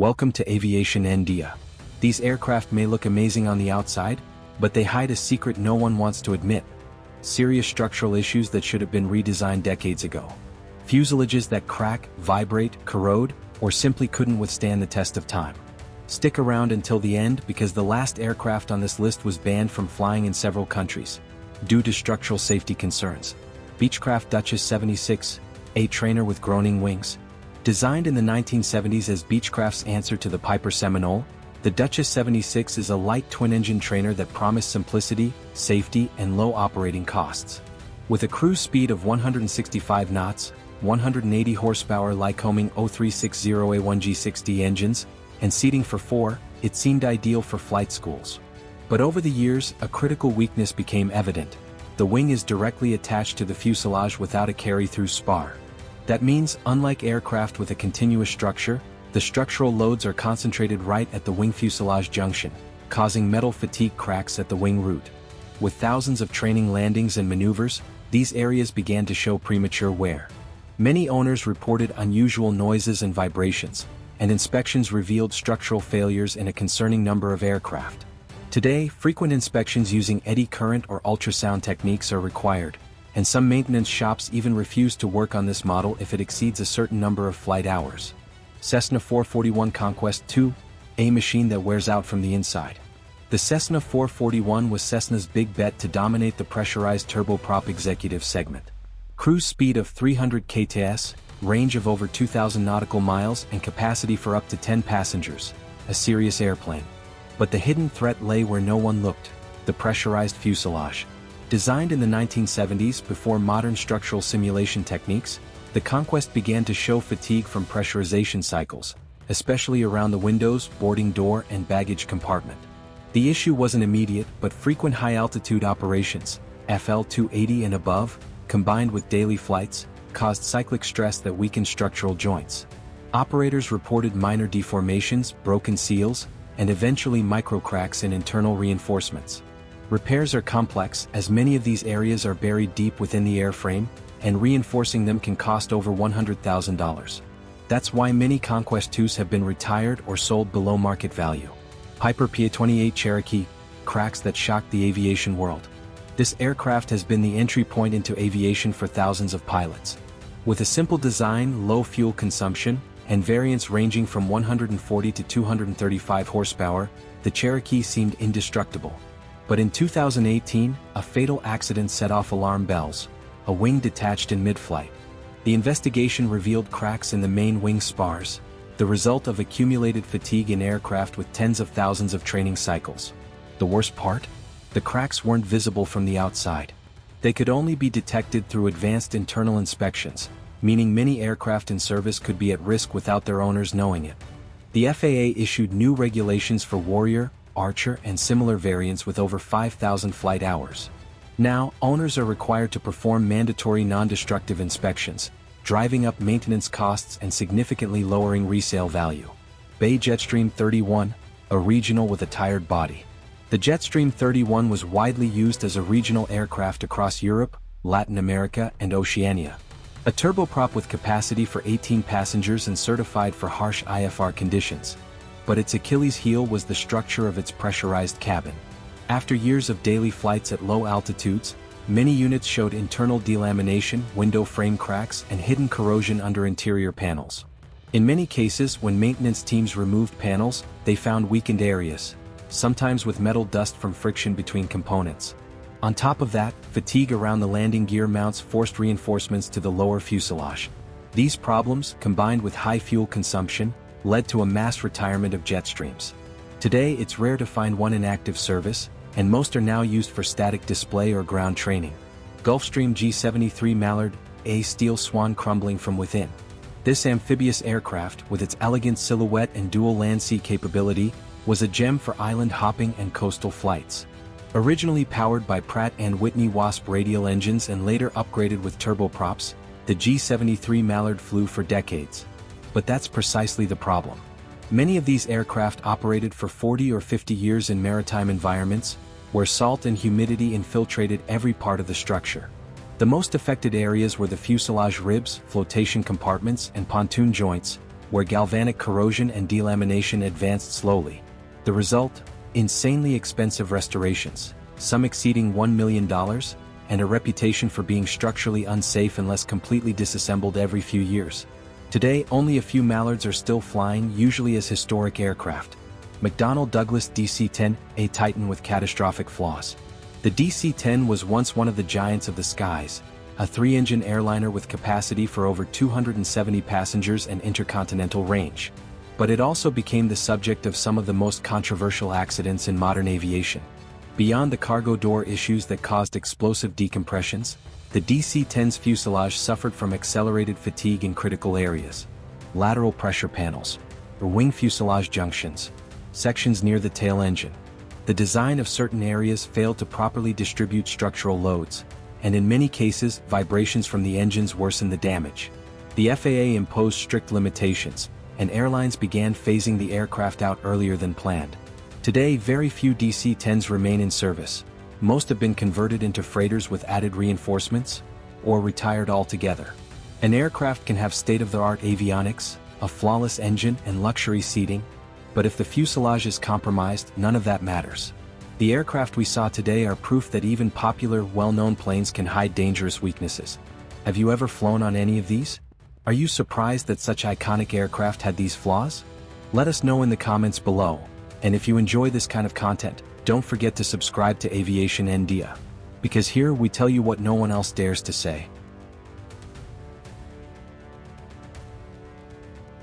Welcome to Aviation India. These aircraft may look amazing on the outside, but they hide a secret no one wants to admit. Serious structural issues that should have been redesigned decades ago. Fuselages that crack, vibrate, corrode, or simply couldn't withstand the test of time. Stick around until the end because the last aircraft on this list was banned from flying in several countries due to structural safety concerns. Beechcraft Duchess 76, a trainer with groaning wings. Designed in the 1970s as Beechcraft's answer to the Piper Seminole, the Duchess 76 is a light twin-engine trainer that promised simplicity, safety, and low operating costs. With a cruise speed of 165 knots, 180 horsepower Lycoming 0360A1G60 engines, and seating for 4, it seemed ideal for flight schools. But over the years, a critical weakness became evident. The wing is directly attached to the fuselage without a carry-through spar. That means, unlike aircraft with a continuous structure, the structural loads are concentrated right at the wing fuselage junction, causing metal fatigue cracks at the wing root. With thousands of training landings and maneuvers, these areas began to show premature wear. Many owners reported unusual noises and vibrations, and inspections revealed structural failures in a concerning number of aircraft. Today, frequent inspections using eddy current or ultrasound techniques are required, and some maintenance shops even refuse to work on this model if it exceeds a certain number of flight hours. Cessna 441 Conquest II, a machine that wears out from the inside. The Cessna 441 was Cessna's big bet to dominate the pressurized turboprop executive segment. Cruise speed of 300 kts, range of over 2,000 nautical miles and capacity for up to 10 passengers, a serious airplane. But the hidden threat lay where no one looked, the pressurized fuselage. Designed in the 1970s before modern structural simulation techniques, the Conquest began to show fatigue from pressurization cycles, especially around the windows, boarding door, and baggage compartment. The issue wasn't immediate, but frequent high-altitude operations, FL 280 and above, combined with daily flights, caused cyclic stress that weakened structural joints. Operators reported minor deformations, broken seals, and eventually microcracks in internal reinforcements. Repairs are complex, as many of these areas are buried deep within the airframe, and reinforcing them can cost over $100,000. That's why many Conquest IIs have been retired or sold below market value. Piper PA-28 Cherokee, cracks that shocked the aviation world. This aircraft has been the entry point into aviation for thousands of pilots. With a simple design, low fuel consumption, and variants ranging from 140 to 235 horsepower, the Cherokee seemed indestructible. But in 2018, a fatal accident set off alarm bells. A wing detached in mid-flight. The investigation revealed cracks in the main wing spars, the result of accumulated fatigue in aircraft with tens of thousands of training cycles. The worst part? The cracks weren't visible from the outside. They could only be detected through advanced internal inspections, meaning many aircraft in service could be at risk without their owners knowing it. The FAA issued new regulations for Warrior, Archer, and similar variants with over 5,000 flight hours. Now, owners are required to perform mandatory non-destructive inspections, driving up maintenance costs and significantly lowering resale value. Bay Jetstream 31, a regional with a tired body. The Jetstream 31 was widely used as a regional aircraft across Europe, Latin America, and Oceania. A turboprop with capacity for 18 passengers and certified for harsh IFR conditions. But its Achilles heel was the structure of its pressurized cabin. After years of daily flights at low altitudes, many units showed internal delamination, window frame cracks, and hidden corrosion under interior panels. In many cases, when maintenance teams removed panels, they found weakened areas, sometimes with metal dust from friction between components. On top of that, fatigue around the landing gear mounts forced reinforcements to the lower fuselage. These problems, combined with high fuel consumption, led to a mass retirement of Jetstreams. Today, it's rare to find one in active service, and most are now used for static display or ground training. Gulfstream G73 Malard, a steel swan crumbling from within. This amphibious aircraft, with its elegant silhouette and dual land-sea capability, was a gem for island hopping and coastal flights. Originally powered by Pratt & Whitney Wasp radial engines and later upgraded with turboprops, the G73 Malard flew for decades. But that's precisely the problem. Many of these aircraft operated for 40 or 50 years in maritime environments, where salt and humidity infiltrated every part of the structure. The most affected areas were the fuselage ribs, flotation compartments, and pontoon joints, where galvanic corrosion and delamination advanced slowly. The result? Insanely expensive restorations, some exceeding $1 million, and a reputation for being structurally unsafe unless completely disassembled every few years. Today, only a few Mallards are still flying, usually as historic aircraft. MacDonald Douglas DC-10, a Titan with catastrophic flaws. The DC-10 was once one of the giants of the skies, a 3-engine airliner with capacity for over 270 passengers and intercontinental range. But it also became the subject of some of the most controversial accidents in modern aviation. Beyond the cargo door issues that caused explosive decompressions, the DC-10's fuselage suffered from accelerated fatigue in critical areas. Lateral pressure panels, or wing fuselage junctions, sections near the tail engine. The design of certain areas failed to properly distribute structural loads, and in many cases, vibrations from the engines worsened the damage. The FAA imposed strict limitations, and airlines began phasing the aircraft out earlier than planned. Today, very few DC-10s remain in service. Most have been converted into freighters with added reinforcements, or retired altogether. An aircraft can have state-of-the-art avionics, a flawless engine, and luxury seating, but if the fuselage is compromised, none of that matters. The aircraft we saw today are proof that even popular, well-known planes can hide dangerous weaknesses. Have you ever flown on any of these? Are you surprised that such iconic aircraft had these flaws? Let us know in the comments below, and if you enjoy this kind of content, don't forget to subscribe to Aviation India, because here we tell you what no one else dares to say.